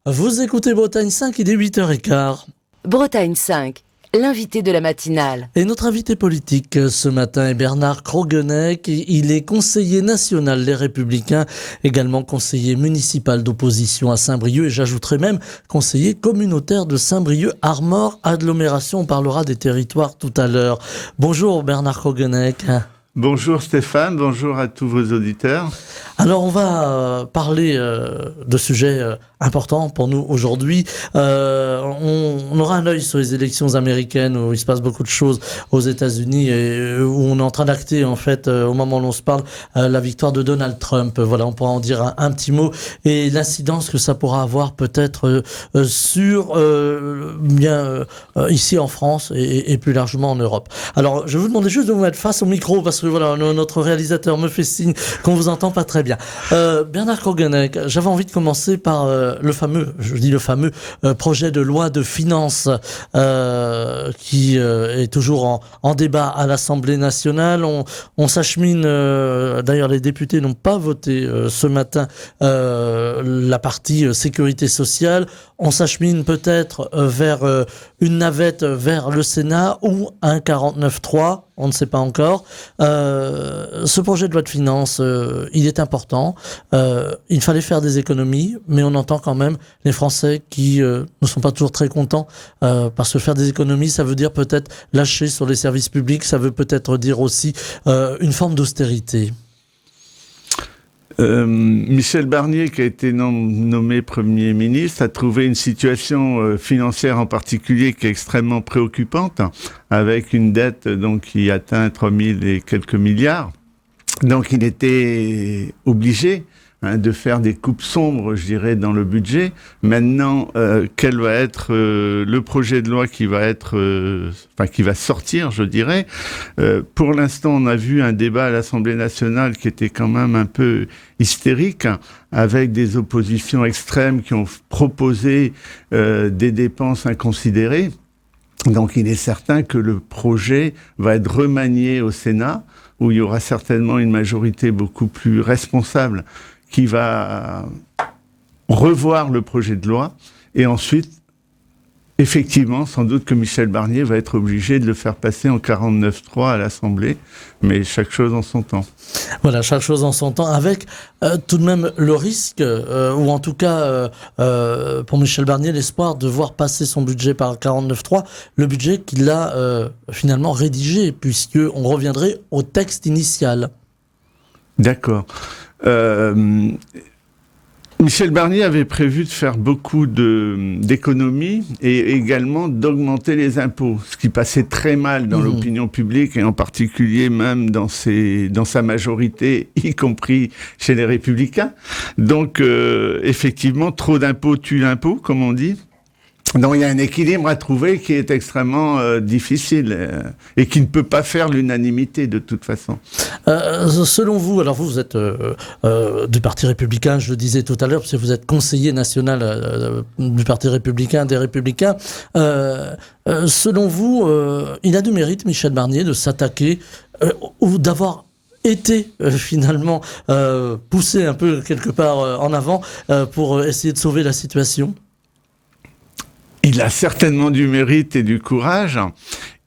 Vous écoutez Bretagne 5, il est 8h15. Bretagne 5, l'invité de la matinale. Et notre invité politique ce matin est Bernard Krogeneck. Il est conseiller national Les Républicains, également conseiller municipal d'opposition à Saint-Brieuc et j'ajouterai même conseiller communautaire de Saint-Brieuc-Armor Agglomération. On parlera des territoires tout à l'heure. Bonjour Bernard Krogeneck. Bonjour Stéphane, bonjour à tous vos auditeurs. Alors on va parler de sujets importants pour nous aujourd'hui. On aura un œil sur les élections américaines où il se passe beaucoup de choses aux États-Unis et où on est en train d'acter en fait au moment où l'on se parle la victoire de Donald Trump. Voilà, on pourra en dire un petit mot et l'incidence que ça pourra avoir peut-être sur ici en France et plus largement en Europe. Alors je vais vous demander juste de vous mettre face au micro parce que voilà, notre réalisateur me fait signe qu'on vous entend pas très bien. Bernard Krogeneck, j'avais envie de commencer par le fameux projet de loi de finances qui est toujours en débat à l'Assemblée nationale. On s'achemine, d'ailleurs les députés n'ont pas voté ce matin la partie sécurité sociale. On s'achemine peut-être vers une navette vers le Sénat ou un 49.3, on ne sait pas encore. Ce projet de loi de finances, il est important. Il fallait faire des économies, mais on entend quand même les Français qui ne sont pas toujours très contents parce que faire des économies, ça veut dire peut-être lâcher sur les services publics, ça veut peut-être dire aussi une forme d'austérité. Michel Barnier, qui a été nommé Premier ministre, a trouvé une situation financière en particulier qui est extrêmement préoccupante, avec une dette donc qui atteint 3000 et quelques milliards. Donc il était obligé de faire des coupes sombres, je dirais, dans le budget. Maintenant, quel va être le projet de loi qui va sortir, je dirais. Pour l'instant, on a vu un débat à l'Assemblée nationale qui était quand même un peu hystérique, avec des oppositions extrêmes qui ont proposé des dépenses inconsidérées. Donc il est certain que le projet va être remanié au Sénat, où il y aura certainement une majorité beaucoup plus responsable qui va revoir le projet de loi. Et ensuite, effectivement, sans doute que Michel Barnier va être obligé de le faire passer en 49.3 à l'Assemblée, mais chaque chose en son temps. Voilà, chaque chose en son temps, avec tout de même le risque, ou en tout cas pour Michel Barnier, l'espoir de voir passer son budget par 49.3, le budget qu'il a finalement rédigé, puisqu'on reviendrait au texte initial. D'accord. Michel Barnier avait prévu de faire beaucoup d'économies et également d'augmenter les impôts, ce qui passait très mal dans l'opinion publique et en particulier même dans sa majorité, y compris chez les Républicains. Donc, effectivement, trop d'impôts tue l'impôt, comme on dit. Donc, il y a un équilibre à trouver qui est extrêmement difficile et qui ne peut pas faire l'unanimité de toute façon. Selon vous, alors vous êtes du Parti républicain, je le disais tout à l'heure, parce que vous êtes conseiller national du Parti républicain, des Républicains. Selon vous, il a du mérite, Michel Barnier, de s'attaquer ou d'avoir été finalement poussé un peu quelque part en avant pour essayer de sauver la situation ? Il a certainement du mérite et du courage.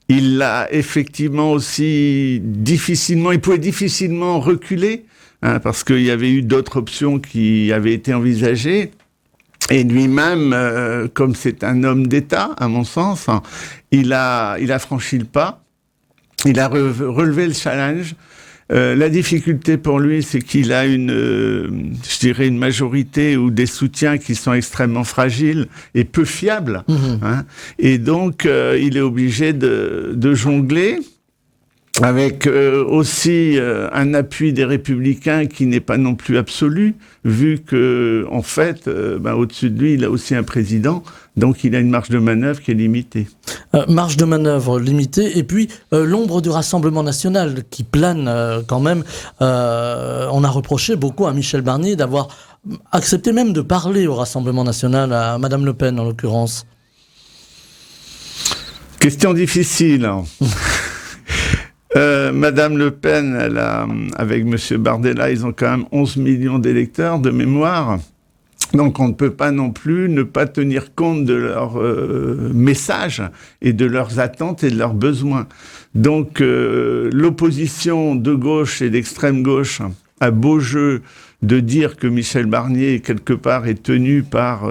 Il l'a effectivement aussi il pouvait difficilement reculer, parce qu'il y avait eu d'autres options qui avaient été envisagées. Et lui-même, comme c'est un homme d'État, à mon sens, il a franchi le pas. Il a relevé le challenge. La difficulté pour lui, c'est qu'il a une majorité ou des soutiens qui sont extrêmement fragiles et peu fiables. Et donc, il est obligé de jongler avec aussi un appui des Républicains qui n'est pas non plus absolu, vu que en fait, au-dessus de lui, il a aussi un président, donc il a une marge de manœuvre qui est limitée. Marge de manœuvre limitée, et puis l'ombre du Rassemblement national qui plane quand même. On a reproché beaucoup à Michel Barnier d'avoir accepté même de parler au Rassemblement national, à Madame Le Pen en l'occurrence. Question difficile. Madame Le Pen, elle a, avec Monsieur Bardella, ils ont quand même 11 millions d'électeurs de mémoire. Donc on ne peut pas non plus ne pas tenir compte de leurs messages et de leurs attentes et de leurs besoins. Donc l'opposition de gauche et d'extrême gauche a beau jeu de dire que Michel Barnier, quelque part, est tenu par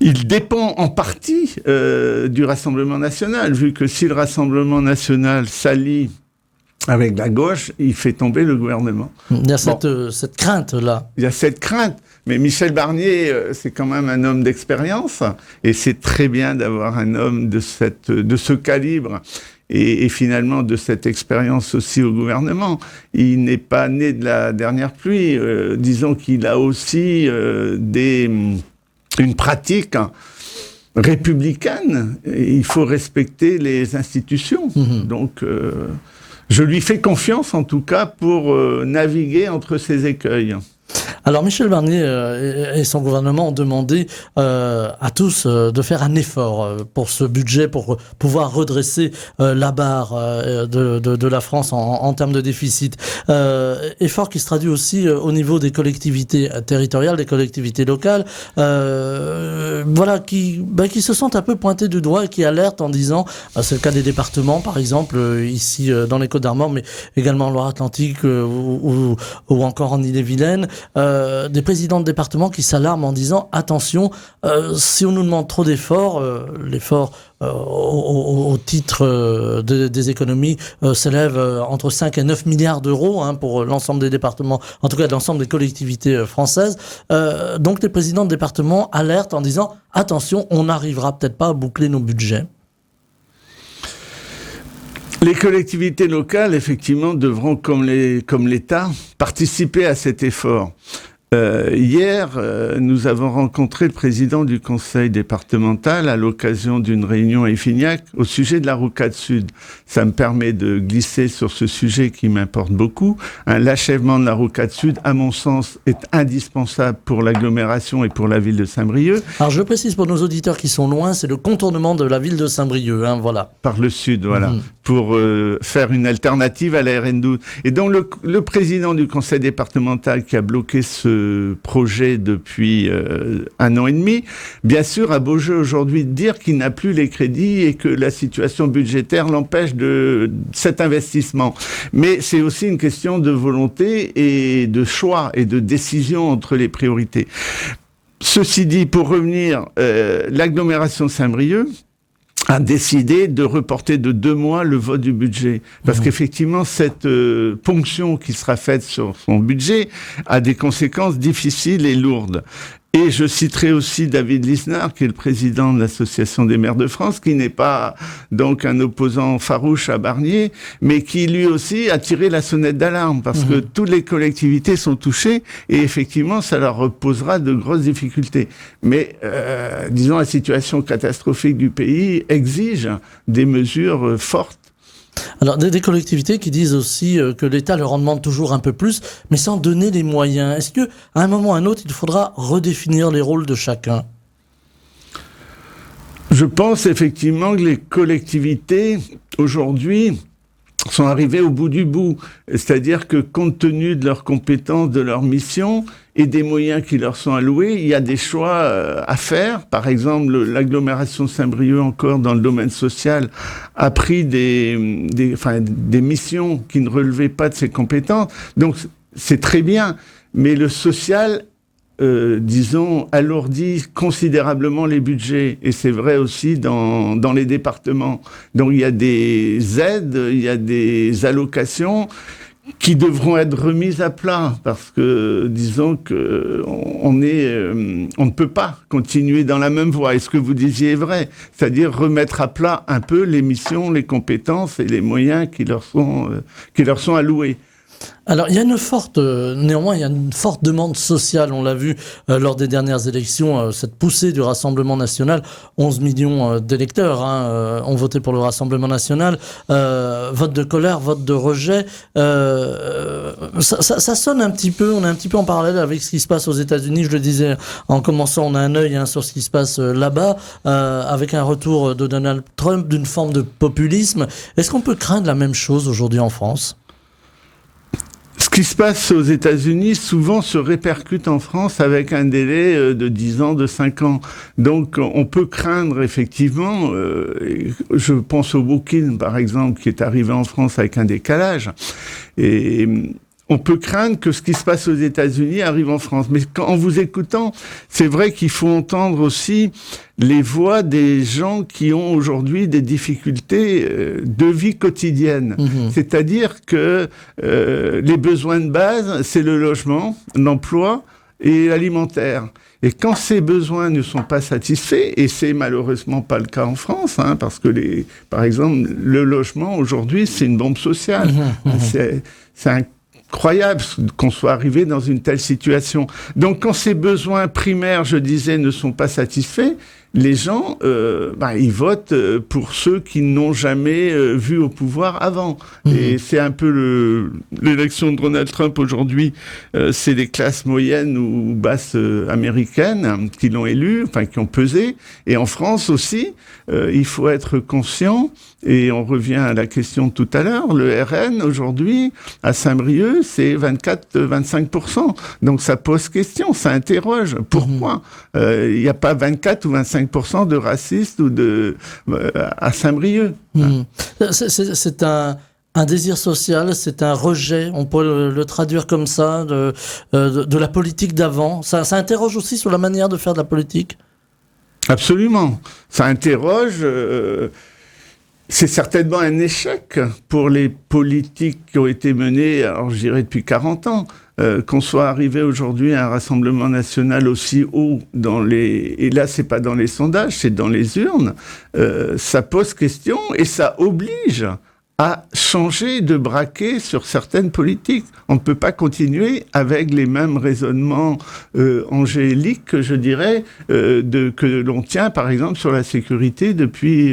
il dépend en partie du Rassemblement national, vu que si le Rassemblement national s'allie avec la gauche, il fait tomber le gouvernement. Il y a cette crainte-là. Il y a cette crainte. Mais Michel Barnier, c'est quand même un homme d'expérience. Et c'est très bien d'avoir un homme de ce calibre et finalement de cette expérience aussi au gouvernement. Il n'est pas né de la dernière pluie. Disons qu'il a aussi une pratique républicaine. Et il faut respecter les institutions. Donc... je lui fais confiance, en tout cas, pour naviguer entre ces écueils. Alors, Michel Barnier et son gouvernement ont demandé à tous de faire un effort pour ce budget, pour pouvoir redresser la barre de la France en termes de déficit. Effort qui se traduit aussi au niveau des collectivités territoriales, des collectivités locales, voilà, qui se sentent un peu pointés du doigt et qui alertent en disant, c'est le cas des départements, par exemple, ici dans les Côtes-d'Armor, mais également en Loire-Atlantique ou encore en Ille-et-Vilaine, des présidents de département qui s'alarment en disant attention, si on nous demande trop d'efforts, l'effort au titre des économies s'élève entre 5 et 9 milliards d'euros pour l'ensemble des départements, en tout cas de l'ensemble des collectivités françaises. Donc les présidents de département alertent en disant attention, on n'arrivera peut-être pas à boucler nos budgets. Les collectivités locales, effectivement, devront, comme l'État, participer à cet effort. Hier, nous avons rencontré le président du conseil départemental à l'occasion d'une réunion à Effignac au sujet de la rocade sud. Ça me permet de glisser sur ce sujet qui m'importe beaucoup. L'achèvement de la rocade sud, à mon sens, est indispensable pour l'agglomération et pour la ville de Saint-Brieuc. Alors je le précise pour nos auditeurs qui sont loin, c'est le contournement de la ville de Saint-Brieuc, voilà. Par le sud, voilà, pour faire une alternative à la RN12. Et donc le président du conseil départemental qui a bloqué ce projet depuis 1 an et demi, bien sûr, a beau jeu aujourd'hui de dire qu'il n'a plus les crédits et que la situation budgétaire l'empêche de cet investissement. Mais c'est aussi une question de volonté et de choix et de décision entre les priorités. Ceci dit, pour revenir, l'agglomération Saint-Brieuc a décidé de reporter de 2 mois le vote du budget. Parce qu'effectivement, cette ponction qui sera faite sur son budget a des conséquences difficiles et lourdes. Et je citerai aussi David Lisnard, qui est le président de l'Association des maires de France, qui n'est pas donc un opposant farouche à Barnier, mais qui lui aussi a tiré la sonnette d'alarme, parce que toutes les collectivités sont touchées, et effectivement, ça leur posera de grosses difficultés. Mais, disons, la situation catastrophique du pays exige des mesures fortes. Alors, des collectivités qui disent aussi que l'État leur en demande toujours un peu plus, mais sans donner les moyens. Est-ce que, à un moment ou à un autre, il faudra redéfinir les rôles de chacun ? Je pense effectivement que les collectivités, aujourd'hui, sont arrivées au bout du bout. C'est-à-dire que, compte tenu de leurs compétences, de leurs missions et des moyens qui leur sont alloués, il y a des choix à faire. Par exemple, l'agglomération Saint-Brieuc, encore dans le domaine social, a pris des missions qui ne relevaient pas de ses compétences. Donc, c'est très bien. Mais le social, disons, alourdit considérablement les budgets. Et c'est vrai aussi dans les départements. Donc, il y a des aides, il y a des allocations qui devront être remises à plat, parce que, disons que on ne peut pas continuer dans la même voie. Et ce que vous disiez est vrai, c'est-à-dire remettre à plat un peu les missions, les compétences et les moyens qui leur sont alloués. Alors, il y a une forte demande sociale, on l'a vu lors des dernières élections, cette poussée du Rassemblement national. 11 millions d'électeurs ont voté pour le Rassemblement national. Vote de colère, vote de rejet. Ça sonne un petit peu, on est un petit peu en parallèle avec ce qui se passe aux États-Unis. Je le disais en commençant, on a un œil sur ce qui se passe là-bas, avec un retour de Donald Trump, d'une forme de populisme. Est-ce qu'on peut craindre la même chose aujourd'hui en France ? Ce qui se passe aux États-Unis souvent se répercute en France avec un délai de 10 ans, de 5 ans. Donc on peut craindre effectivement, je pense au Booking par exemple, qui est arrivé en France avec un décalage, et on peut craindre que ce qui se passe aux États-Unis arrive en France. Mais en vous écoutant, c'est vrai qu'il faut entendre aussi les voix des gens qui ont aujourd'hui des difficultés de vie quotidienne. C'est-à-dire que les besoins de base, c'est le logement, l'emploi et l'alimentaire. Et quand ces besoins ne sont pas satisfaits, et c'est malheureusement pas le cas en France, parce que par exemple, le logement aujourd'hui, c'est une bombe sociale. C'est incroyable qu'on soit arrivé dans une telle situation. Donc, quand ces besoins primaires, je disais, ne sont pas satisfaits, les gens, ils votent pour ceux qui n'ont jamais vu au pouvoir avant. Et c'est un peu l'élection de Donald Trump aujourd'hui, c'est les classes moyennes ou basses américaines qui l'ont élu, enfin qui ont pesé. Et en France aussi, il faut être conscient, et on revient à la question de tout à l'heure, le RN aujourd'hui, à Saint-Brieuc, c'est 24-25%. Donc ça pose question, ça interroge. Pourquoi il n'y a pas 24 ou 25% de racistes ou à Saint-Brieuc? C'est un désir social, c'est un rejet, on peut le traduire comme ça, de la politique d'avant. Ça interroge aussi sur la manière de faire de la politique? Absolument. Ça interroge... c'est certainement un échec pour les politiques qui ont été menées, alors je dirais depuis 40 ans. Qu'on soit arrivé aujourd'hui à un Rassemblement national aussi haut et là c'est pas dans les sondages, c'est dans les urnes, ça pose question et ça oblige à changer de braquet sur certaines politiques. On ne peut pas continuer avec les mêmes raisonnements angéliques, je dirais, que l'on tient, par exemple, sur la sécurité depuis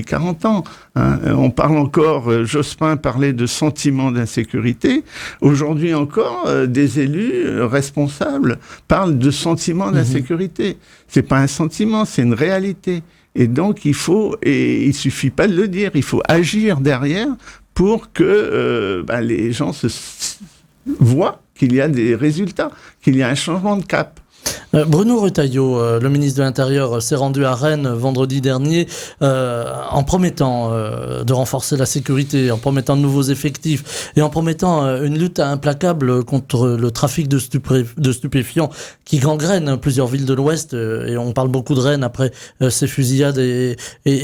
40 ans. On parle encore, Jospin parlait de sentiment d'insécurité. Aujourd'hui encore, des élus responsables parlent de sentiment d'insécurité. C'est pas un sentiment, c'est une réalité. Et donc, il suffit pas de le dire, il faut agir derrière pour que les gens voient qu'il y a des résultats, qu'il y a un changement de cap. Bruno Retailleau, le ministre de l'Intérieur, s'est rendu à Rennes vendredi dernier en promettant de renforcer la sécurité, en promettant de nouveaux effectifs et en promettant une lutte implacable contre le trafic de stupéfiants qui gangrène plusieurs villes de l'Ouest. Et on parle beaucoup de Rennes après ces fusillades et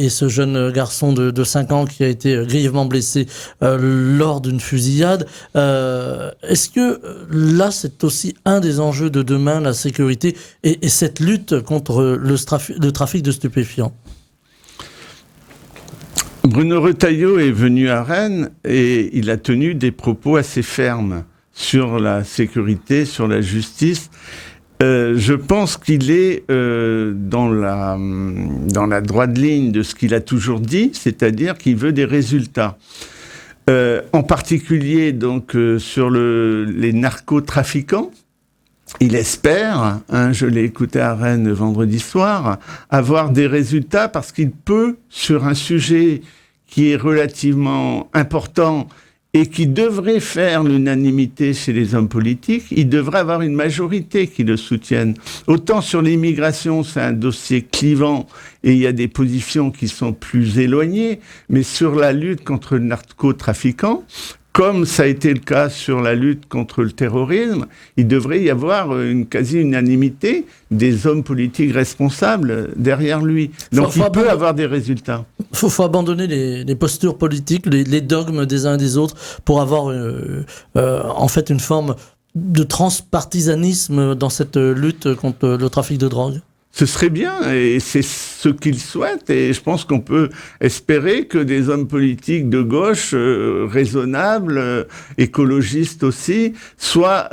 ce jeune garçon de 5 ans qui a été grièvement blessé lors d'une fusillade. Est-ce que là, c'est aussi un des enjeux de demain, la sécurité et cette lutte contre le trafic de stupéfiants? Bruno Retailleau est venu à Rennes et il a tenu des propos assez fermes sur la sécurité, sur la justice. Je pense qu'il est dans la droite ligne de ce qu'il a toujours dit, c'est-à-dire qu'il veut des résultats. En particulier donc sur les narcotrafiquants. Il espère, je l'ai écouté à Rennes vendredi soir, avoir des résultats parce qu'il peut, sur un sujet qui est relativement important et qui devrait faire l'unanimité chez les hommes politiques, il devrait avoir une majorité qui le soutienne. Autant sur l'immigration, c'est un dossier clivant et il y a des positions qui sont plus éloignées, mais sur la lutte contre le narcotrafiquant, comme ça a été le cas sur la lutte contre le terrorisme, il devrait y avoir une quasi-unanimité des hommes politiques responsables derrière lui. Donc il peut avoir des résultats. Il faut abandonner les postures politiques, les dogmes des uns et des autres pour avoir en fait une forme de transpartisanisme dans cette lutte contre le trafic de drogue. Ce serait bien, et c'est ce qu'ils souhaitent, et je pense qu'on peut espérer que des hommes politiques de gauche, raisonnables, écologistes aussi, soient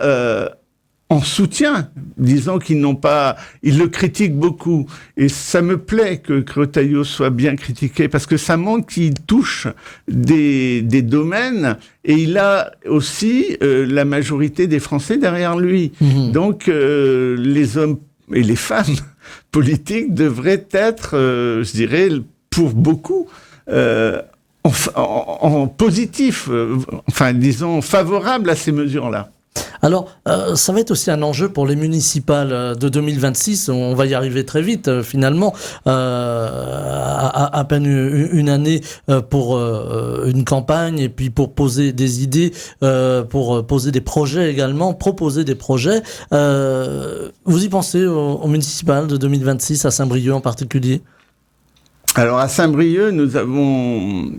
en soutien, disant qu'ils n'ont pas... Ils le critiquent beaucoup, et ça me plaît que Retailleau soit bien critiqué, parce que ça montre qu'il touche des domaines, et il a aussi la majorité des Français derrière lui. Donc les hommes et les femmes politiques devraient être, je dirais, pour beaucoup, en positif, disons favorable à ces mesures-là. Alors, ça va être aussi un enjeu pour les municipales de 2026. On va y arriver très vite, finalement. À peine une année pour une campagne et puis pour poser des idées, pour poser des projets également, proposer des projets. Vous y pensez aux municipales de 2026, à Saint-Brieuc en particulier ? Alors, à Saint-Brieuc, nous avons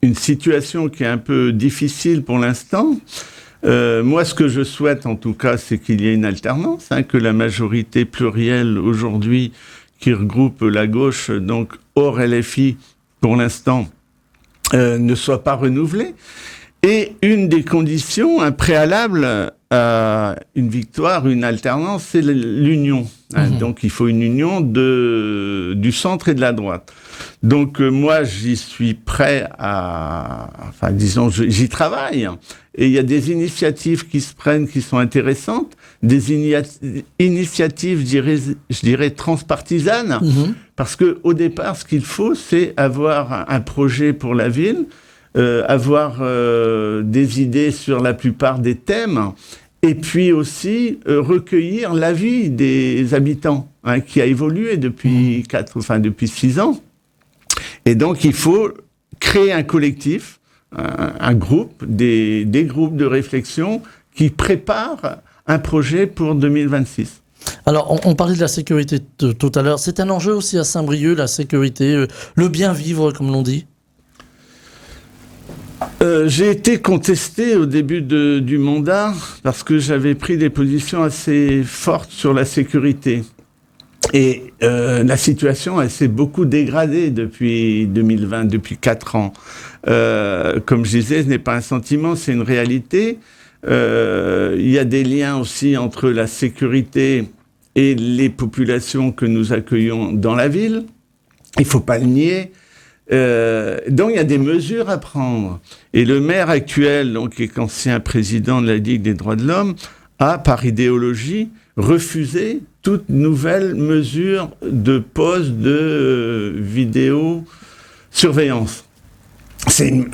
une situation qui est un peu difficile pour l'instant. Moi, ce que je souhaite, en tout cas, c'est qu'il y ait une alternance, que la majorité plurielle aujourd'hui, qui regroupe la gauche, donc hors LFI, pour l'instant, ne soit pas renouvelée. Et une des conditions, un préalable à une victoire, une alternance, c'est l'union. Donc, il faut une union du centre et de la droite. Donc, moi, j'y suis prêt j'y travaille. Et il y a des initiatives qui se prennent, qui sont intéressantes. Des initiatives, je dirais, transpartisanes. Parce que au départ, ce qu'il faut, c'est avoir un projet pour la ville, avoir des idées sur la plupart des thèmes, et puis aussi recueillir l'avis des habitants, qui a évolué depuis 6 ans. Et donc, il faut créer un collectif, un groupe, des groupes de réflexion qui préparent un projet pour 2026. Alors, on parlait de la sécurité tout à l'heure. C'est un enjeu aussi à Saint-Brieuc, la sécurité, le bien vivre, comme l'on dit. J'ai été contesté au début du mandat parce que j'avais pris des positions assez fortes sur la sécurité. Et la situation, elle s'est beaucoup dégradée depuis 2020, depuis 4 ans. Comme je disais, ce n'est pas un sentiment, c'est une réalité. Il y a des liens aussi entre la sécurité et les populations que nous accueillons dans la ville. Il ne faut pas le nier. Donc il y a des mesures à prendre. Et le maire actuel, donc, qui est ancien président de la Ligue des droits de l'homme, a, par idéologie, refusé toute nouvelle mesure de pose de vidéosurveillance. C'est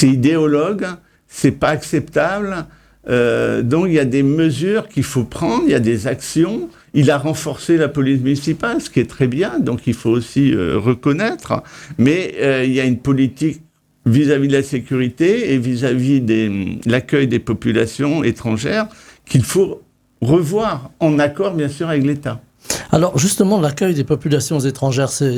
idéologue, c'est pas acceptable. Donc il y a des mesures qu'il faut prendre, il y a des actions. Il a renforcé la police municipale, ce qui est très bien, donc il faut aussi reconnaître. Mais il y a une politique vis-à-vis de la sécurité et vis-à-vis de l'accueil des populations étrangères qu'il faut revoir, en accord bien sûr avec l'État. Alors justement, l'accueil des populations étrangères, c'est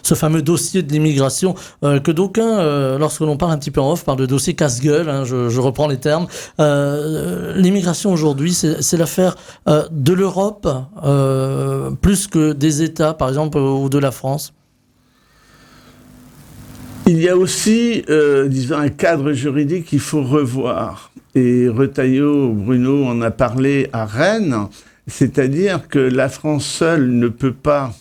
ce fameux dossier de l'immigration que d'aucuns, lorsque l'on parle un petit peu en off, parlent de dossier casse-gueule, je reprends les termes. L'immigration aujourd'hui, c'est l'affaire de l'Europe, plus que des États, par exemple, ou de la France. Il y a aussi, disons, un cadre juridique qu'il faut revoir. Et Retailleau, Bruno en a parlé à Rennes. C'est-à-dire que la France seule ne peut pas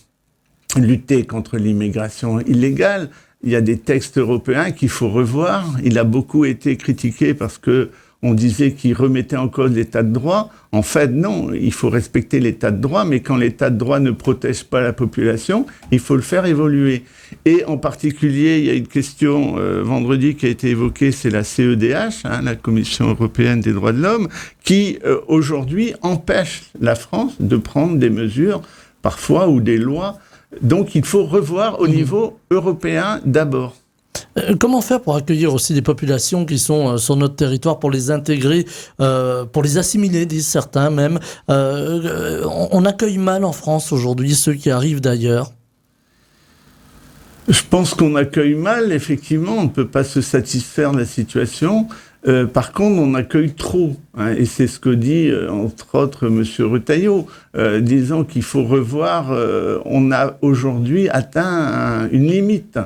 lutter contre l'immigration illégale. Il y a des textes européens qu'il faut revoir. Il a beaucoup été critiqué parce que on disait qu'il remettait en cause l'état de droit. En fait, non, il faut respecter l'état de droit, mais quand l'état de droit ne protège pas la population, il faut le faire évoluer. Et en particulier, il y a une question vendredi qui a été évoquée, c'est la CEDH, la Commission européenne des droits de l'homme, qui aujourd'hui empêche la France de prendre des mesures, parfois, ou des lois. Donc il faut revoir au niveau européen d'abord. Comment faire pour accueillir aussi des populations qui sont sur notre territoire, pour les intégrer, pour les assimiler, disent certains même. On accueille mal en France aujourd'hui ceux qui arrivent d'ailleurs. Je pense qu'on accueille mal, effectivement, on ne peut pas se satisfaire de la situation. Par contre, on accueille trop, et c'est ce que dit, entre autres, M. Retailleau, disant qu'il faut revoir, on a aujourd'hui atteint une limite.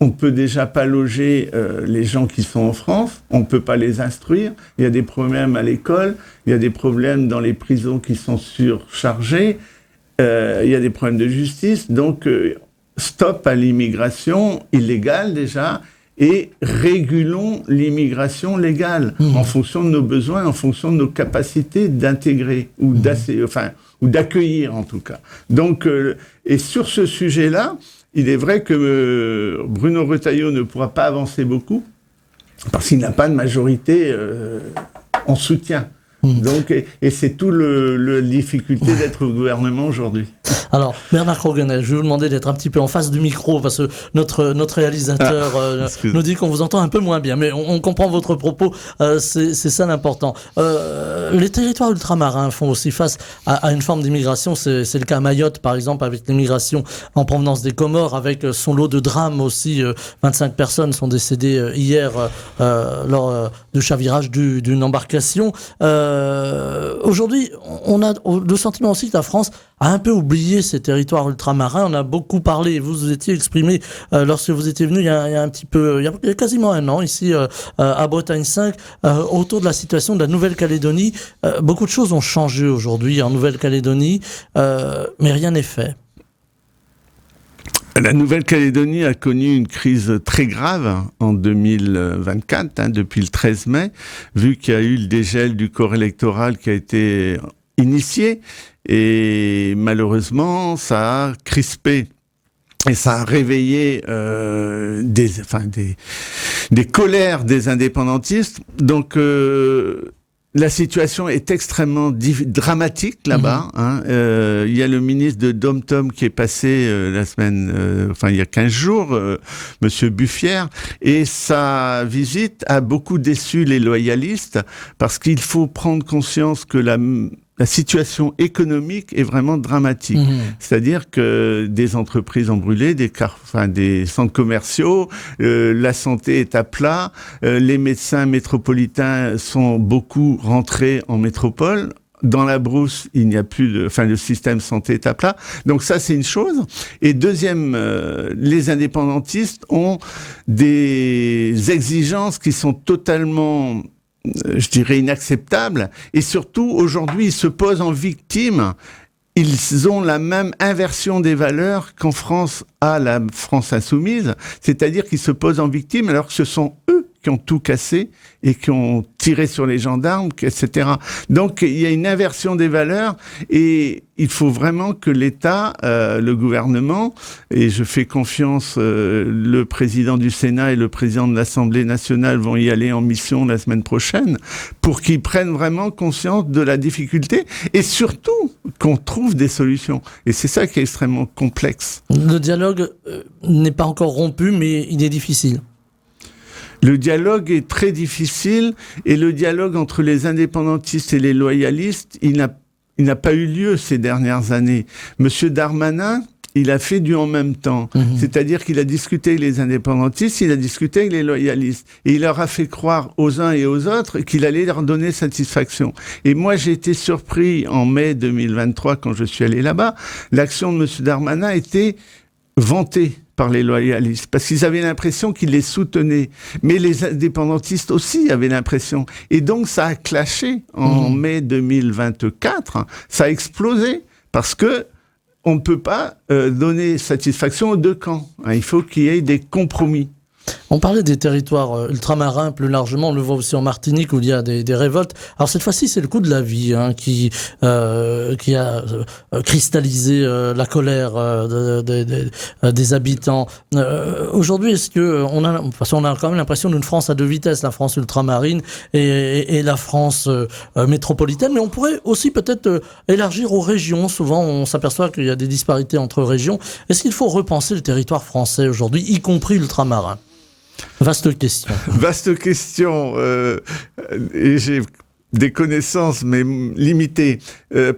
On ne peut déjà pas loger les gens qui sont en France, on ne peut pas les instruire, il y a des problèmes à l'école, il y a des problèmes dans les prisons qui sont surchargées, il y a des problèmes de justice, donc stop à l'immigration illégale déjà, et régulons l'immigration légale en fonction de nos besoins, en fonction de nos capacités d'intégrer ou d'accueillir en tout cas. Donc, et sur ce sujet-là, il est vrai que Bruno Retailleau ne pourra pas avancer beaucoup parce qu'il n'a pas de majorité en soutien. Donc, et c'est tout la difficulté d'être au gouvernement aujourd'hui. Alors, Bernard Kroganet, je vais vous demander d'être un petit peu en face du micro parce que notre réalisateur nous dit qu'on vous entend un peu moins bien, mais on comprend votre propos, c'est ça l'important. Les territoires ultramarins font aussi face à une forme d'immigration, c'est le cas à Mayotte par exemple, avec l'immigration en provenance des Comores, avec son lot de drames aussi. 25 personnes sont décédées hier lors du chavirage d'une embarcation. Aujourd'hui, on a le sentiment aussi que la France a un peu oublié ces territoires ultramarins. On a beaucoup parlé, vous étiez exprimé lorsque vous étiez venu il y a un petit peu, il y a quasiment un an ici à Bretagne 5, autour de la situation de la Nouvelle-Calédonie. Beaucoup de choses ont changé aujourd'hui en Nouvelle-Calédonie, mais rien n'est fait. La Nouvelle-Calédonie a connu une crise très grave en 2024, depuis le 13 mai, vu qu'il y a eu le dégel du corps électoral qui a été initié. Et malheureusement, ça a crispé et ça a réveillé des colères des indépendantistes. Donc la situation est extrêmement dramatique là-bas. Il y a le ministre de Dom-Tom qui est passé la semaine, il y a 15 jours, Monsieur Buffière, et sa visite a beaucoup déçu les loyalistes parce qu'il faut prendre conscience que la situation économique est vraiment dramatique. C'est-à-dire que des entreprises ont brûlé, des centres commerciaux, la santé est à plat, les médecins métropolitains sont beaucoup rentrés en métropole. Dans la brousse, il n'y a plus le système santé est à plat. Donc ça, c'est une chose. Et deuxième, les indépendantistes ont des exigences qui sont totalement, je dirais, inacceptables. Et surtout, aujourd'hui, ils se posent en victimes. Ils ont la même inversion des valeurs qu'en France a la France insoumise. C'est-à-dire qu'ils se posent en victimes alors que ce sont eux qui ont tout cassé et qui ont tiré sur les gendarmes, etc. Donc, il y a une inversion des valeurs et il faut vraiment que l'État, le gouvernement, et je fais confiance, le président du Sénat et le président de l'Assemblée nationale vont y aller en mission la semaine prochaine, pour qu'ils prennent vraiment conscience de la difficulté et surtout qu'on trouve des solutions. Et c'est ça qui est extrêmement complexe. Le dialogue n'est pas encore rompu, mais il est difficile. Le dialogue est très difficile et le dialogue entre les indépendantistes et les loyalistes, il n'a pas eu lieu ces dernières années. Monsieur Darmanin, il a fait du en même temps. C'est-à-dire qu'il a discuté avec les indépendantistes, il a discuté avec les loyalistes. Et il leur a fait croire aux uns et aux autres qu'il allait leur donner satisfaction. Et moi, j'ai été surpris en mai 2023 quand je suis allé là-bas. L'action de monsieur Darmanin était vantée par les loyalistes, parce qu'ils avaient l'impression qu'ils les soutenaient. Mais les indépendantistes aussi avaient l'impression. Et donc, ça a clashé en mai 2024. Ça a explosé, parce que on ne peut pas donner satisfaction aux deux camps. Il faut qu'il y ait des compromis. On parlait des territoires ultramarins plus largement, on le voit aussi en Martinique où il y a des révoltes. Alors cette fois-ci, c'est le coût de la vie qui a cristallisé la colère des habitants. Aujourd'hui, est-ce que on a quand même l'impression d'une France à deux vitesses, la France ultramarine et la France métropolitaine, mais on pourrait aussi peut-être élargir aux régions. Souvent, on s'aperçoit qu'il y a des disparités entre régions. Est-ce qu'il faut repenser le territoire français aujourd'hui, y compris l'ultramarin ? Vaste question. Vaste question. Et j'ai des connaissances, mais limitées.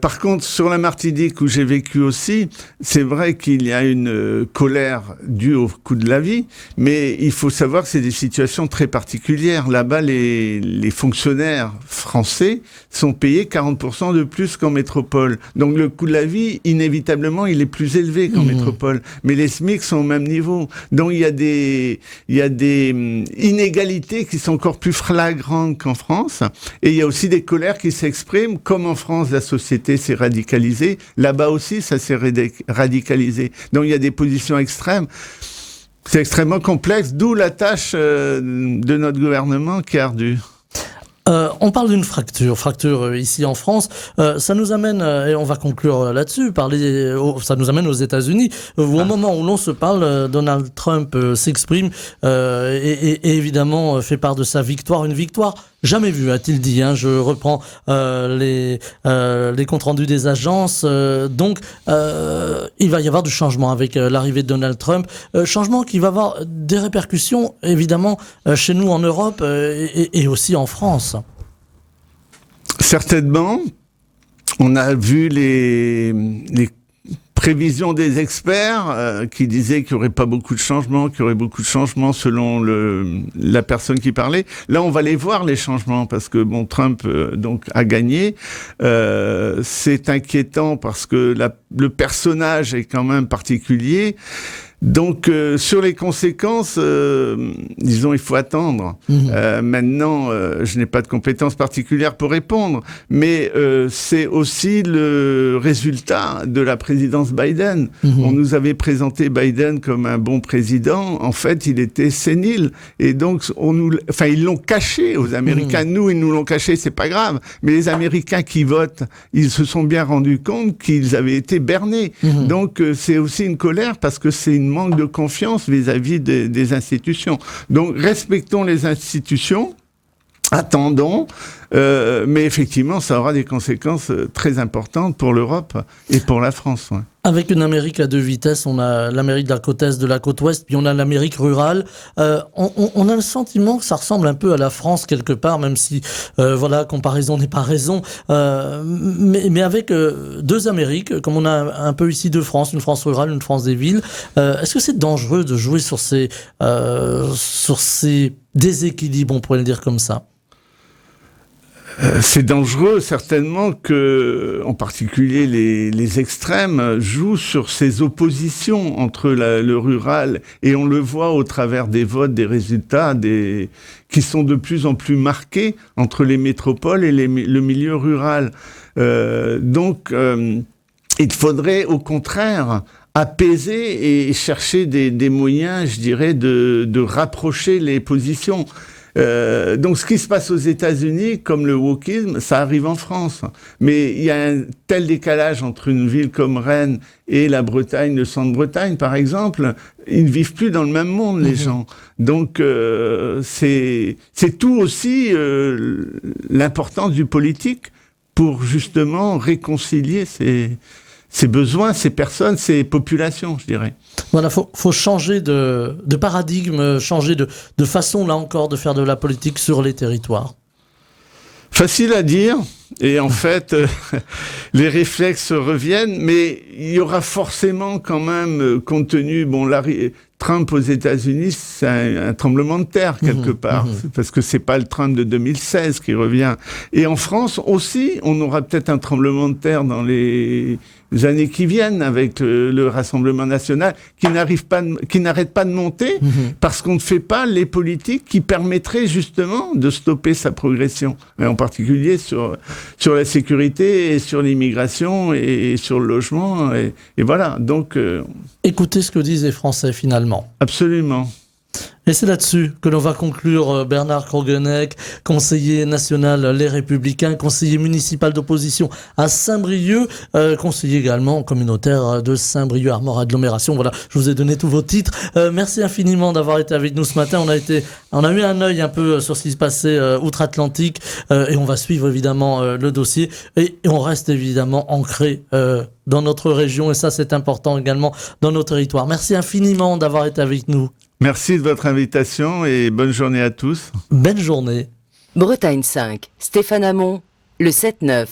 Par contre, sur la Martinique, où j'ai vécu aussi, c'est vrai qu'il y a une colère due au coût de la vie, mais il faut savoir que c'est des situations très particulières. Là-bas, les fonctionnaires français sont payés 40% de plus qu'en métropole. Donc le coût de la vie, inévitablement, il est plus élevé qu'en métropole. Mais les SMIC sont au même niveau. Donc il y a des inégalités qui sont encore plus flagrantes qu'en France. Et il y a aussi des colères qui s'expriment, comme en France, la société s'est radicalisée. Là-bas aussi, ça s'est radicalisé. Donc il y a des positions extrêmes. C'est extrêmement complexe, d'où la tâche de notre gouvernement qui est ardue. On parle d'une fracture ici en France. Ça nous amène, et on va conclure là-dessus, ça nous amène aux États-Unis, où au moment où l'on se parle, Donald Trump s'exprime et évidemment fait part de sa victoire, une victoire jamais vue, a-t-il dit. Je reprends les comptes rendus des agences. Donc, il va y avoir du changement avec l'arrivée de Donald Trump. Changement qui va avoir des répercussions, évidemment, chez nous en Europe et aussi en France. Certainement. On a vu les prévisions des experts qui disaient qu'il n'y aurait pas beaucoup de changements, qu'il y aurait beaucoup de changements selon la personne qui parlait. Là, on va les voir, les changements, parce que Trump donc a gagné. C'est inquiétant parce que le personnage est quand même particulier. Donc, sur les conséquences, disons, il faut attendre. Maintenant, je n'ai pas de compétences particulières pour répondre, mais c'est aussi le résultat de la présidence Biden. On nous avait présenté Biden comme un bon président. En fait, il était sénile. Et donc, ils l'ont caché aux Américains. Nous, ils nous l'ont caché, c'est pas grave. Mais les Américains qui votent, ils se sont bien rendus compte qu'ils avaient été bernés. Donc, c'est aussi une colère parce que c'est une manque de confiance vis-à-vis des institutions. Donc, respectons les institutions, attendons, mais effectivement, ça aura des conséquences très importantes pour l'Europe et pour la France. Ouais. Avec une Amérique à deux vitesses, on a l'Amérique de la côte Est, de la côte Ouest, puis on a l'Amérique rurale. On a le sentiment que ça ressemble un peu à la France quelque part, même si, comparaison n'est pas raison. Mais avec deux Amériques, comme on a un peu ici deux France, une France rurale, une France des villes, est-ce que c'est dangereux de jouer sur ces déséquilibres, on pourrait le dire comme ça? C'est dangereux, certainement, que, en particulier, les extrêmes jouent sur ces oppositions entre le rural, et on le voit au travers des votes, des résultats, qui sont de plus en plus marqués entre les métropoles et le milieu rural. Donc, il faudrait, au contraire, apaiser et chercher des moyens, je dirais, de rapprocher les positions. Donc, ce qui se passe aux États-Unis, comme le wokisme, ça arrive en France. Mais il y a un tel décalage entre une ville comme Rennes et la Bretagne, le centre-Bretagne, par exemple. Ils ne vivent plus dans le même monde, les gens. Donc, c'est tout aussi l'importance du politique pour justement réconcilier ces besoins, ces personnes, ces populations, je dirais. Voilà, faut changer de paradigme, changer de façon, là encore, de faire de la politique sur les territoires. Facile à dire, et en fait, les réflexes reviennent, mais il y aura forcément quand même, compte tenu, Trump aux États-Unis, c'est un tremblement de terre quelque part, parce que c'est pas le Trump de 2016 qui revient. Et en France aussi, on aura peut-être un tremblement de terre dans les années qui viennent avec le Rassemblement national qui n'arrête pas de monter parce qu'on ne fait pas les politiques qui permettraient justement de stopper sa progression, et en particulier sur la sécurité et sur l'immigration et sur le logement et voilà. Donc écoutez ce que disent les Français finalement. Absolument. Et c'est là-dessus que l'on va conclure. Bernard Krogeneck, conseiller national Les Républicains, conseiller municipal d'opposition à Saint-Brieuc, conseiller également communautaire de Saint-Brieuc Armor Agglomération. Voilà, je vous ai donné tous vos titres. Merci infiniment d'avoir été avec nous ce matin. On a eu un œil un peu sur ce qui se passait outre-Atlantique et on va suivre évidemment le dossier et on reste évidemment ancré dans notre région et ça c'est important également dans nos territoires. Merci infiniment d'avoir été avec nous. Merci de votre invitation et bonne journée à tous. Belle journée. Bretagne 5, Stéphane Hamon, le 7-9.